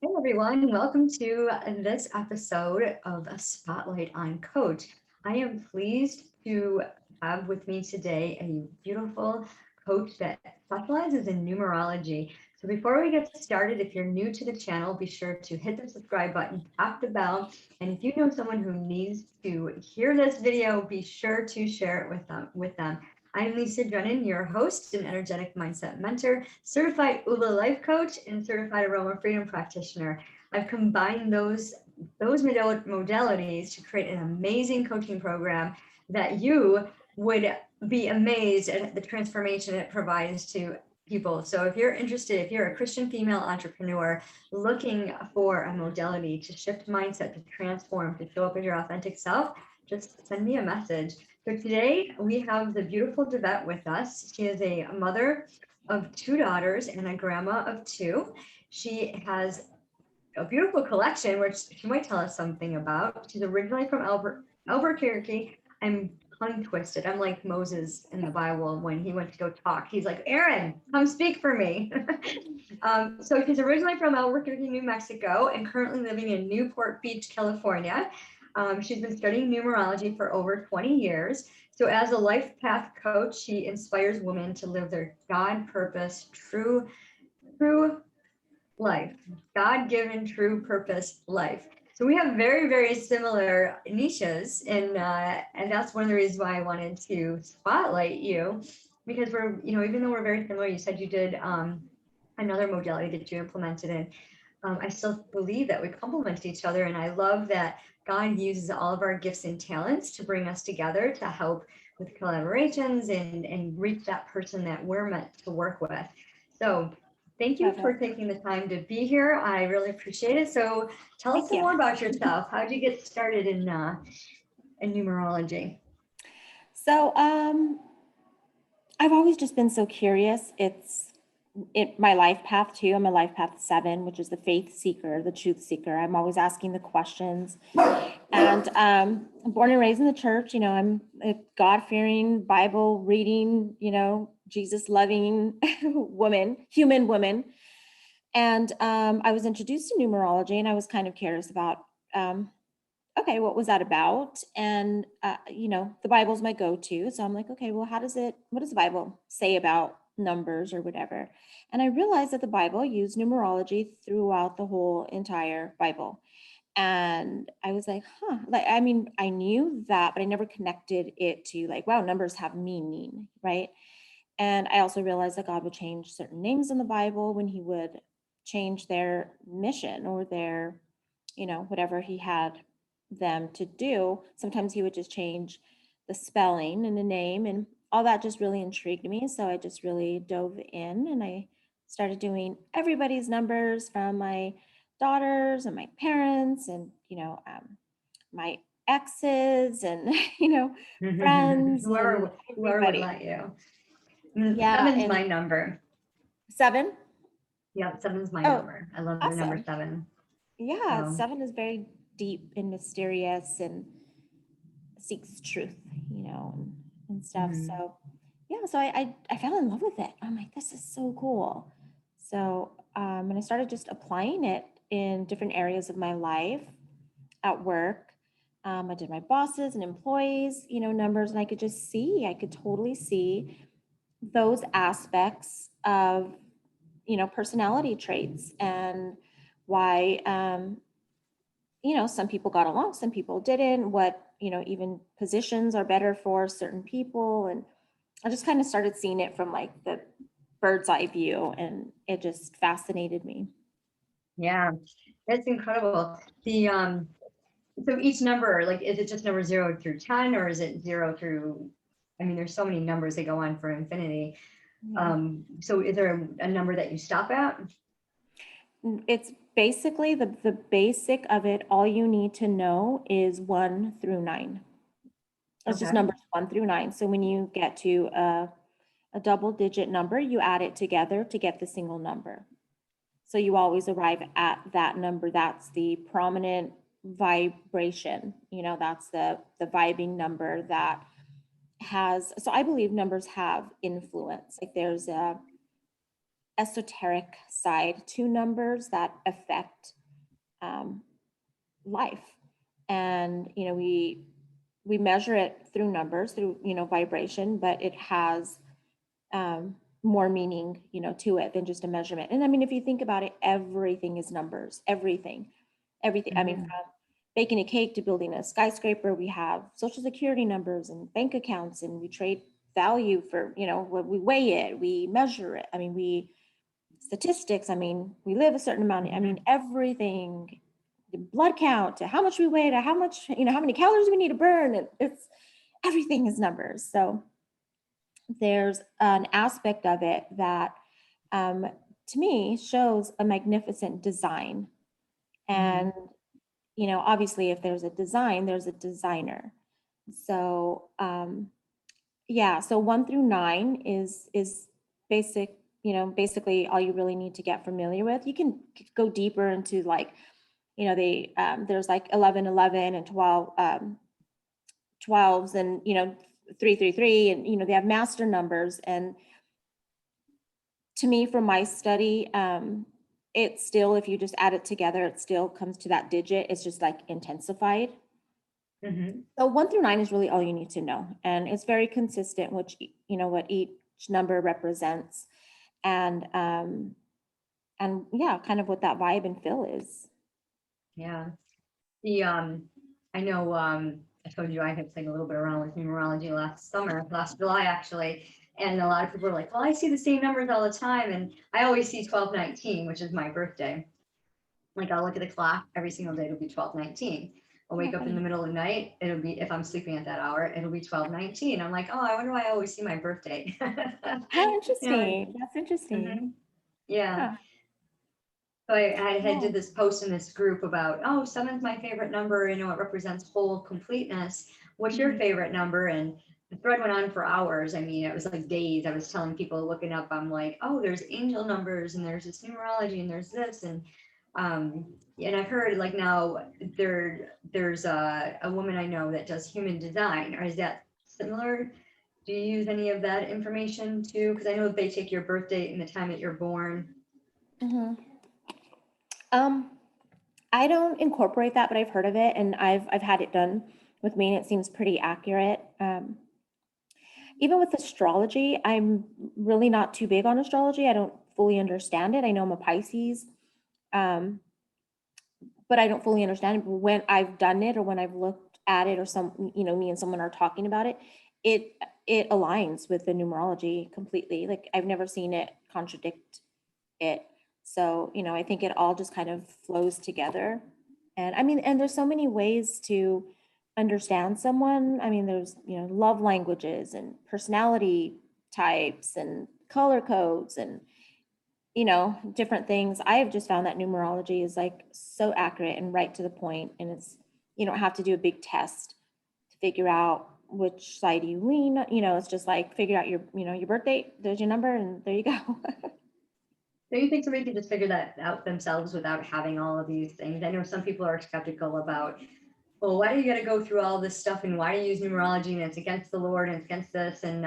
Hey everyone, welcome to this episode of A Spotlight on Coach. I am pleased to have with me today a beautiful coach that specializes in numerology. So before we get started, if you're new to the channel, be sure to hit the subscribe button, tap the bell, and if you know someone who needs to hear this video, be sure to share it with them. I'm Lisa Drennon, your host and energetic mindset mentor, certified Oola life coach, and certified Aroma freedom practitioner. I've combined those modalities to create an amazing coaching program that you would be amazed at the transformation it provides to people. So if you're interested, if you're a Christian female entrepreneur looking for a modality to shift mindset, to transform, to show up as your authentic self, just send me a message. So today we have the beautiful Davette with us. She is a mother of two daughters and a grandma of two. She has a beautiful collection, which she might tell us something about. She's originally from Albuquerque. I'm tongue twisted. I'm like Moses in the Bible when he went to go talk. He's like, Aaron, come speak for me. So she's originally from Albuquerque, New Mexico, and currently living in Newport Beach, California. She's been studying numerology for over 20 years. So as a life path coach, she inspires women to live their God purpose, true life, God-given, true purpose life. So we have very, very similar niches, and that's one of the reasons why I wanted to spotlight you, because we're, even though we're very similar, you said you did another modality that you implemented, and I still believe that we complement each other, and I love that God uses all of our gifts and talents to bring us together to help with collaborations and reach that person that we're meant to work with. So thank you for taking the time to be here. I really appreciate it. So tell us some more about yourself. How did you get started in numerology? So I've always just been so curious. It's my life path too. I'm a life path 7, which is the faith seeker, the truth seeker. I'm always asking the questions. And I'm born and raised in the church. I'm a God-fearing, Bible reading, Jesus loving human woman. And I was introduced to numerology, and I was kind of curious about okay, what was that about? And, the Bible's my go-to. So I'm like, okay, well, what does the Bible say about numbers or whatever? And I realized that the Bible used numerology throughout the whole entire Bible. And I was like, I knew that, but I never connected it to like, wow, numbers have meaning, right? And I also realized that God would change certain names in the Bible when he would change their mission or their, whatever he had them to do. Sometimes he would just change the spelling and the name, and all that just really intrigued me. So I just really dove in, and I started doing everybody's numbers, from my daughters and my parents and, my exes and, friends and Whoever would everybody. let you. Yeah. Seven's And my number. 7. Yeah, seven's my Oh, number. I love the number awesome. 7. Yeah. So 7 is very deep and mysterious and seeks truth, and stuff. mhm. So yeah, so I fell in love with it. I'm like, this is so cool. So and I started just applying it in different areas of my life, at work. I did my bosses and employees, numbers, and I could totally see those aspects of, personality traits, and why, some people got along, some people didn't, what, even positions are better for certain people. And I just kind of started seeing it from like the bird's eye view, and it just fascinated me. Yeah, that's incredible. The so each number, like, is it just number 0 through 10, or is it 0 through, I mean, there's so many numbers that go on for infinity. Yeah. So is there a number that you stop at? It's basically the basic of it. All you need to know is 1 through 9. It's just Okay. numbers 1 through 9. So when you get to a double digit number, you add it together to get the single number. So you always arrive at that number. That's the prominent vibration. That's the vibing number that has, so I believe numbers have influence. Like there's a esoteric side to numbers that affect um, life. And, we measure it through numbers, through, vibration, but it has more meaning, to it than just a measurement. And I mean, if you think about it, everything is numbers, everything. I mean, Mhm. from baking a cake to building a skyscraper, we have social security numbers and bank accounts, and we trade value for, we weigh it, we measure it. I mean, statistics, I mean, we live a certain amount. I mean, Mhm. everything, the blood count to how much we weigh to how much, how many calories we need to burn. And everything is numbers. So there's an aspect of it that um, to me shows a magnificent design. And, Mhm. obviously if there's a design, there's a designer. So yeah, so 1 through 9 is basic, basically all you really need to get familiar with. You can go deeper into like, there's like 11, 11 and 12, 12s and, 3, 3, 3, and, they have master numbers. And to me, from my study, it still, if you just add it together, it still comes to that digit. It's just like intensified. Mhm. So 1 through 9 is really all you need to know. And it's very consistent, which, what each number represents. And, yeah, kind of what that vibe and feel is. Yeah. The I know I told you I had played a little bit around with numerology last July actually. And a lot of people are like, well, I see the same numbers all the time. And I always see 1219, which is my birthday. Like I'll look at the clock every single day, it'll be 1219. I'll Oh, wake up in the funny. middle of the night, it'll be, if I'm sleeping at that hour, it'll be 1219. I'm like, oh, I wonder why I always see my birthday. How Yeah. interesting. That's interesting. Mhm. Yeah. Huh. So I had did Yeah. this post in this group about, oh, seven's my favorite number, it represents whole completeness. What's your Mhm. favorite number? And the thread went on for hours. I mean, it was like days. I was telling people looking up, I'm like, oh, there's angel numbers and there's this numerology and there's this. And I've heard like now there's a woman I know that does human design. Or is that similar? Do you use any of that information too? Because I know they take your birth date and the time that you're born. Mhm. Um, I don't incorporate that, but I've heard of it and I've had it done with me and it seems pretty accurate. Even with astrology, I'm really not too big on astrology. I don't fully understand it. I know I'm a Pisces, um, but I don't fully understand it. But when I've done it or when I've looked at it or me and someone are talking about it, it it aligns with the numerology completely. Like I've never seen it contradict it. So, I think it all just kind of flows together. And I mean, and there's so many ways to understand someone. I mean, there's, love languages and personality types and color codes and, different things. I have just found that numerology is like so accurate and right to the point. And you don't have to do a big test to figure out which side you lean. It's just like figure out your birth date, there's your number, and there you go. Do you think somebody could just figure that out themselves without having all of these things? I know some people are skeptical about, well, why do you got to go through all this stuff and why do you use numerology and it's against the Lord and it's against this and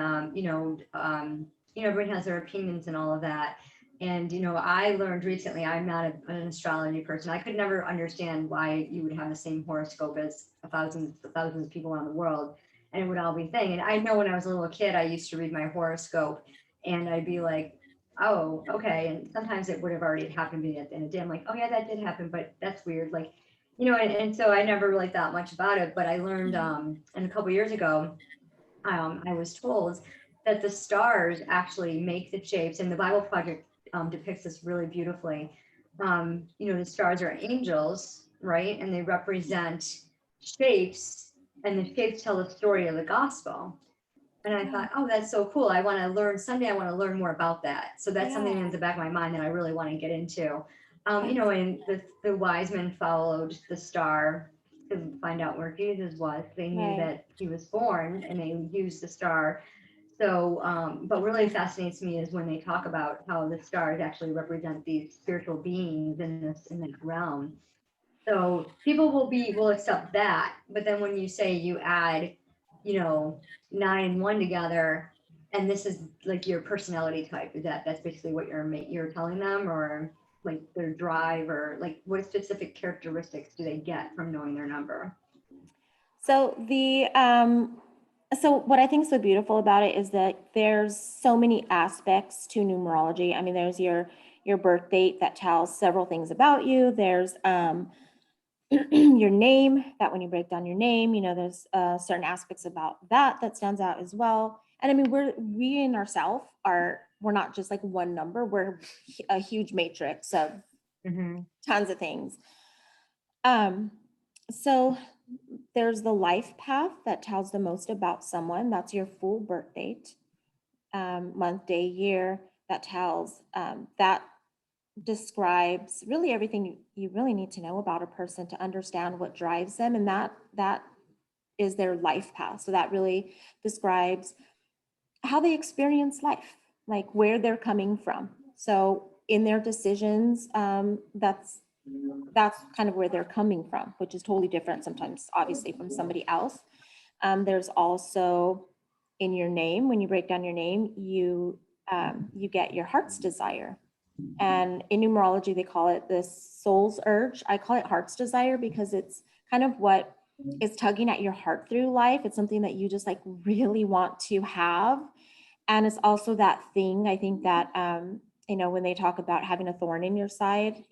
everyone has their opinions and all of that. And I learned recently I'm not an astrology person. I could never understand why you would have the same horoscope as thousands of people around the world, and it would all be thing. And I know when I was a little kid, I used to read my horoscope, and I'd be like, oh, okay. And sometimes it would have already happened to me at the end of the day. I'm like, oh yeah, that did happen, but that's weird. Like, and so I never really thought much about it, but I learned, and a couple years ago, I was told that the stars actually make the shapes, and the Bible Project depicts this really beautifully. The stars are angels, right? And they represent shapes, and the shapes tell the story of the gospel. And I Yeah. thought, oh, that's so cool. I want to learn someday. I want to learn more about that. So that's something Yeah. in the back of my mind that I really want to get into. That's And the wise men followed the star to find out where Jesus was. They knew right. that he was born, and they used the star. So, but really fascinates me is when they talk about how the stars actually represent these spiritual beings in that realm. So people will accept that, but then when you say you add, you know, 9 and 1 together, And this is like your personality type. Is that's basically what you're telling them, or like their drive, or like what specific characteristics do they get from knowing their number? So so what I think is so beautiful about it is that there's so many aspects to numerology. I mean, there's your birth date that tells several things about you. There's your name, that when you break down your name, there's certain aspects about that stands out as well. And I mean, we in ourselves we're not just like one number. We're a huge matrix of Mm-hmm. tons of things. Um, so there's the life path that tells the most about someone. That's your full birth date, month, day, year. That tells that describes really everything you really need to know about a person to understand what drives them, and that is their life path. So that really describes how they experience life, like where they're coming from. So in their decisions, that's kind of where they're coming from, which is totally different sometimes, obviously, from somebody else. There's also in your name, when you break down your name, you get your heart's desire. And in numerology, they call it the soul's urge. I call it heart's desire because it's kind of what is tugging at your heart through life. It's something that you just like really want to have. And it's also that thing, I think that, when they talk about having a thorn in your side,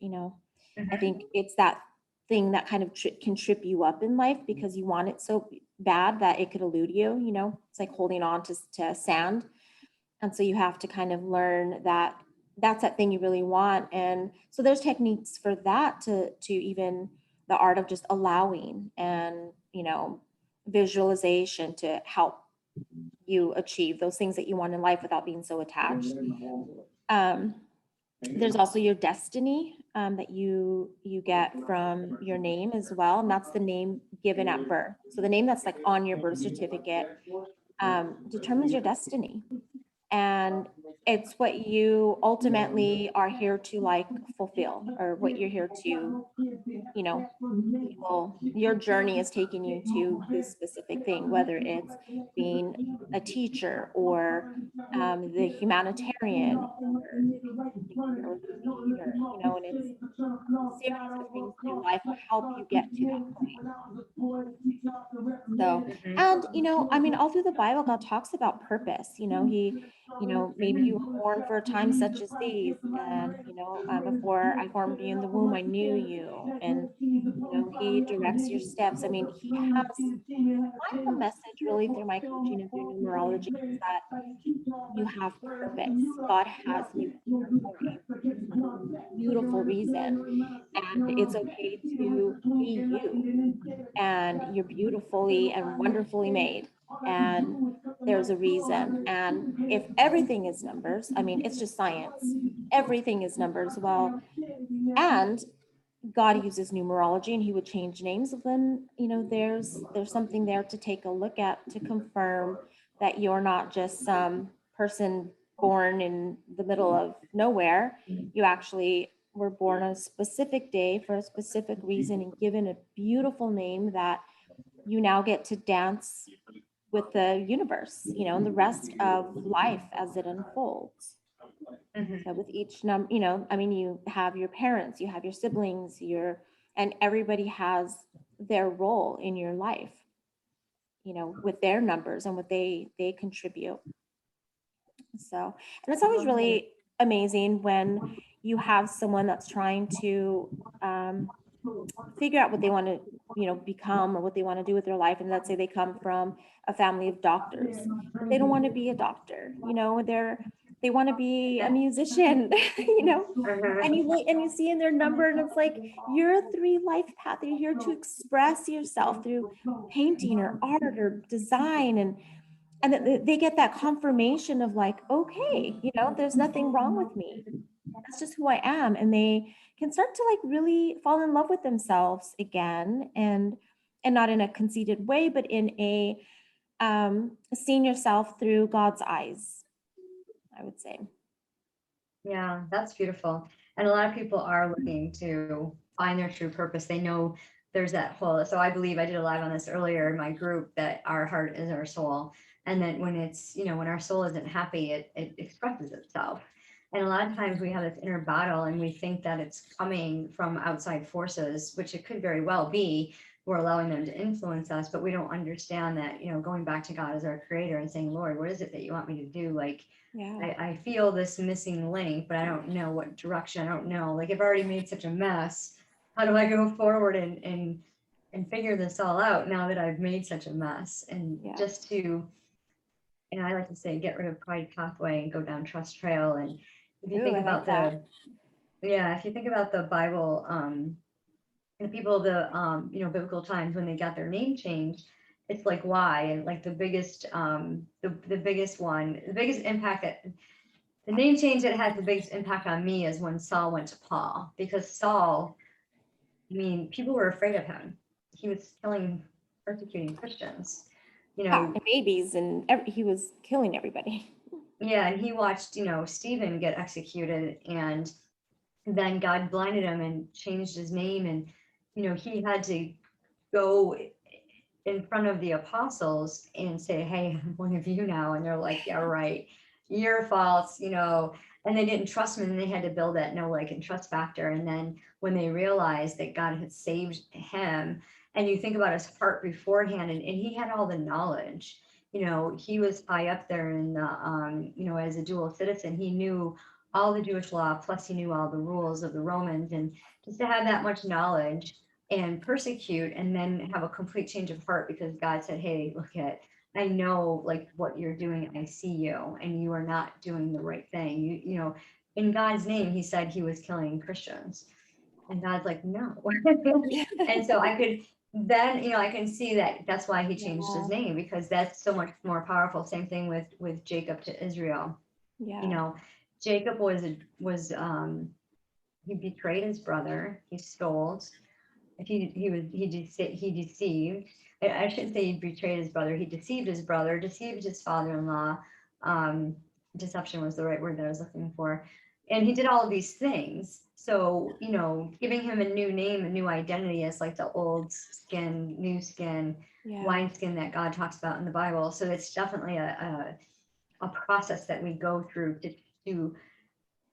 I think it's that thing that kind of can trip you up in life because you want it so bad that it could elude you. It's like holding on to sand. And so you have to kind of learn that that's that thing you really want. And so there's techniques for that to even the art of just allowing and, visualization to help you achieve those things that you want in life without being so attached. Um, there's also your destiny that you get from your name as well, and that's the name given at birth. So the name that's like on your birth certificate determines your destiny, and it's what you ultimately are here to like fulfill, or what you're here to, your journey is taking you to this specific thing, whether it's being a teacher or the humanitarian or the or the leader, and it's a series of things in your life will help you get to that point. So, and I mean, all through the Bible, God talks about purpose. Maybe you were born for a time such as these, and before I formed you in the womb, I knew you, and He directs your steps. I mean, He has my whole message really through my coaching and through numerology is that you have purpose. God has you here for a beautiful reason, and it's okay to be you, and you're beautifully and wonderfully made, and there's a reason. And if everything is numbers, I mean, it's just science, everything is numbers. Well, and God uses numerology and He would change names, then there's something there to take a look at to confirm that you're not just some person born in the middle of nowhere. You actually were born on a specific day for a specific reason and given a beautiful name that you now get to dance with the universe, and the rest of life as it unfolds. Mm-hmm. So with each I mean, you have your parents, you have your siblings, and everybody has their role in your life, with their numbers and what they contribute. So, and it's always really amazing when you have someone that's trying to figure out what they want to become or what they want to do with their life, and let's say they come from a family of doctors, but they don't want to be a doctor, they want to be a musician. And you see in their number, and it's like, you're a 3 life path. You're here to express yourself through painting or art or design, and they get that confirmation of like, okay, there's nothing wrong with me. That's just who I am. And they can start to like really fall in love with themselves again, and not in a conceited way, but in a seeing yourself through God's eyes, I would say. Yeah, that's beautiful. And a lot of people are looking to find their true purpose. They know there's that whole, so I believe I did a live on this earlier in my group, that our heart is our soul. And that when it's, when our soul isn't happy, it expresses itself. And a lot of times we have this inner battle and we think that it's coming from outside forces, which it could very well be. We're allowing them to influence us, but we don't understand that, going back to God as our creator and saying, Lord, what is it that you want me to do? Like, Yeah. I feel this missing link, but I don't know what direction. I don't know. Like, I've already made such a mess. How do I go forward and figure this all out now that I've made such a mess? And Yeah. just to, and I like to say, get rid of pride pathway and go down trust trail. And if you Ooh, think I like about that. if you think about the Bible, and people of the biblical times when they got their name changed, it's like why? And like the biggest the biggest one, the biggest impact that the name change that had the biggest impact on me is when Saul went to Paul, because Saul, I mean, people were afraid of him. He was killing, persecuting Christians. You Yeah, know, and babies and he was killing everybody. yeah, and he watched, Stephen get executed, and then God blinded him and changed his name, and he had to go in front of the apostles and say, hey, I'm one of you now. And they're like, yeah, right. You're false, and they didn't trust him, and they had to build that no like and trust factor. And then when they realized that God had saved him, and you think about his heart beforehand, and he had all the knowledge, he was high up there in the, as a dual citizen, he knew all the Jewish law, plus he knew all the rules of the Romans. And just to have that much knowledge and persecute and then have a complete change of heart because God said, hey, look at, I know like what you're doing. I see you and you are not doing the right thing. In God's name, he said he was killing Christians. And God's like, no. Yeah. And so I could then, I can see that that's why he changed his Yeah. name, because that's so much more powerful. Same thing with Jacob to Israel. You Yeah. know, Jacob was he betrayed his brother, he stole, he deceived. I shouldn't say he betrayed his brother. He deceived his brother, deceived his father-in-law. Um, Deception was the right word that I was looking for. And he did all of these things. So, giving him a new name, a new identity as like the old skin, new skin, Yeah. wineskin that God talks about in the Bible. So it's definitely a process that we go through to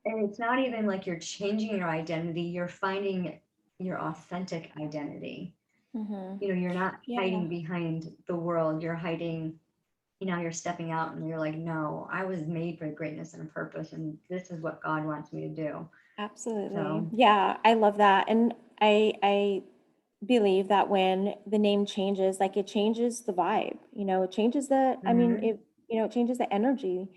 and it's not even like you're changing your identity, you're finding your authentic identity. Hmm. You're not Yeah. hiding behind the world, you're hiding, you're stepping out and you're like, no, I was made for greatness and purpose, and this is what God wants me to do. Absolutely. So, Yeah, I love that. And I believe that when the name changes, like it changes the vibe, it changes I mean, mhm, it changes the energy.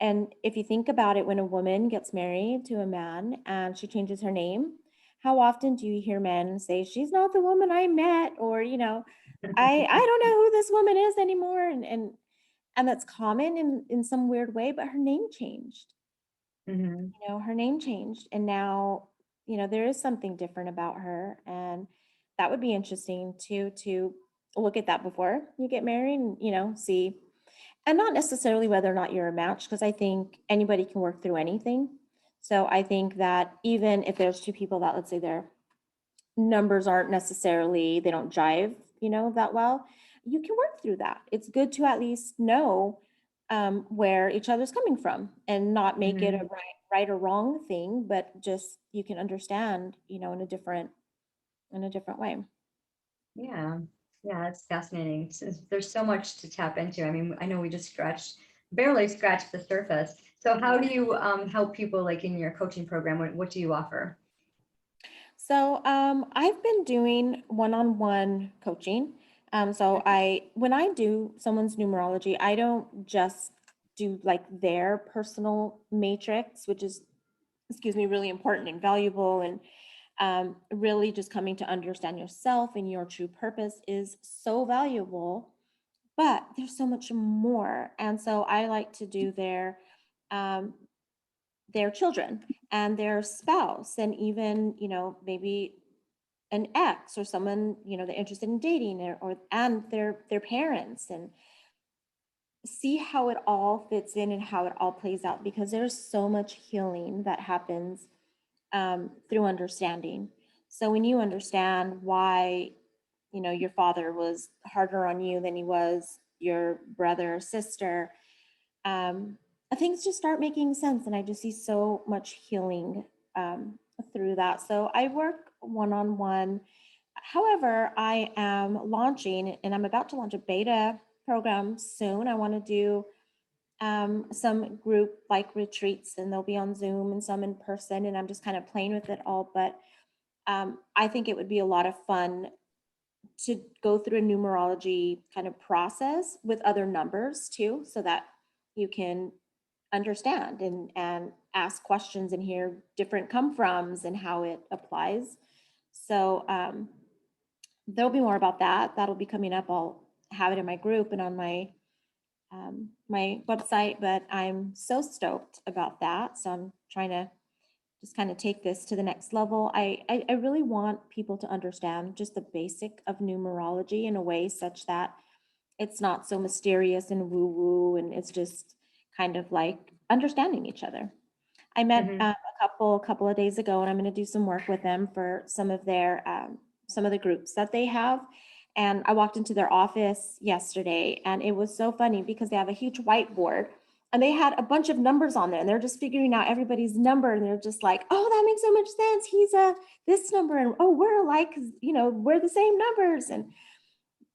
And if you think about it, when a woman gets married to a man and she changes her name, how often do you hear men say, she's not the woman I met, or, I don't know who this woman is anymore. And that's common in some weird way, but her name changed. mhm, Her name changed, and now, there is something different about her. And that would be interesting to look at that before you get married and, see, and not necessarily whether or not you're a match, because I think anybody can work through anything. So I think that even if there's two people that, let's say, their numbers aren't necessarily, they don't jive, that well, you can work through that. It's good to at least know where each other's coming from and not make it a mhm. right or wrong thing, but just you can understand, in a different way. Yeah, yeah, that's fascinating. There's so much to tap into. I mean, I know we just barely scratched the surface. So how Yeah. do you help people like in your coaching program? What do you offer? So I've been doing one-on-one coaching. So when I do someone's numerology, I don't just do like their personal matrix, which is, excuse me, really important and valuable, and really just coming to understand yourself and your true purpose is so valuable. But there's so much more, and so I like to do um, their children and their spouse, and even maybe an ex or someone they're interested in dating, or and their parents, and see how it all fits in and how it all plays out, because there's so much healing that happens through understanding. So when you understand why your father was harder on you than he was your brother or sister. um, Things just start making sense. And I just see so much healing through that. So I work one on one. However, I am launching and I'm about to launch a beta program soon. I want to do some group like retreats, and they'll be on Zoom and some in person. And I'm just kind of playing with it all. But I think it would be a lot of fun to go through a numerology kind of process with other numbers too, so that you can understand and ask questions and hear different come froms and how it applies. So there'll be more about that. That'll be coming up. I'll have it in my group and on my website, but I'm so stoked about that. So I'm trying to just kind of take this to the next level. I really want people to understand just the basic of numerology in a way such that it's not so mysterious and woo woo, and it's just kind of like understanding each other. I met Mhm. a couple of days ago, and I'm going to do some work with them for some of the groups that they have. And I walked into their office yesterday, and it was so funny because they have a huge whiteboard, and they had a bunch of numbers on there, and they're just figuring out everybody's number, and they're just like, "Oh, that makes so much sense. He's a this number, and oh, we're alike, 'cause, we're the same numbers." And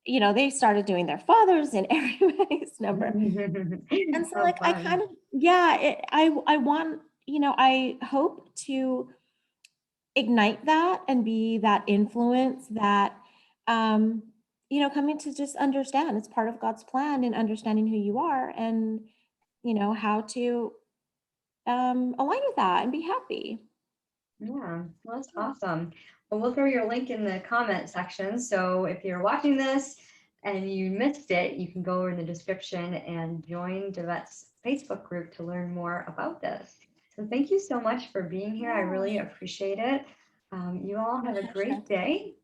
they started doing their fathers and everybody's number. And so, How like, I fun. kind of, yeah, I want, I hope to ignite that and be that influence that, um, coming to just understand it's part of God's plan and understanding who you are and, how to align with that and be happy. Yeah, well, that's Yeah. awesome. Well, we'll throw your link in the comment section. So if you're watching this and you missed it, you can go in the description and join Davette's Facebook group to learn more about this. So thank you so much for being here. I Yeah, really appreciate it. You all my have a pleasure. great day.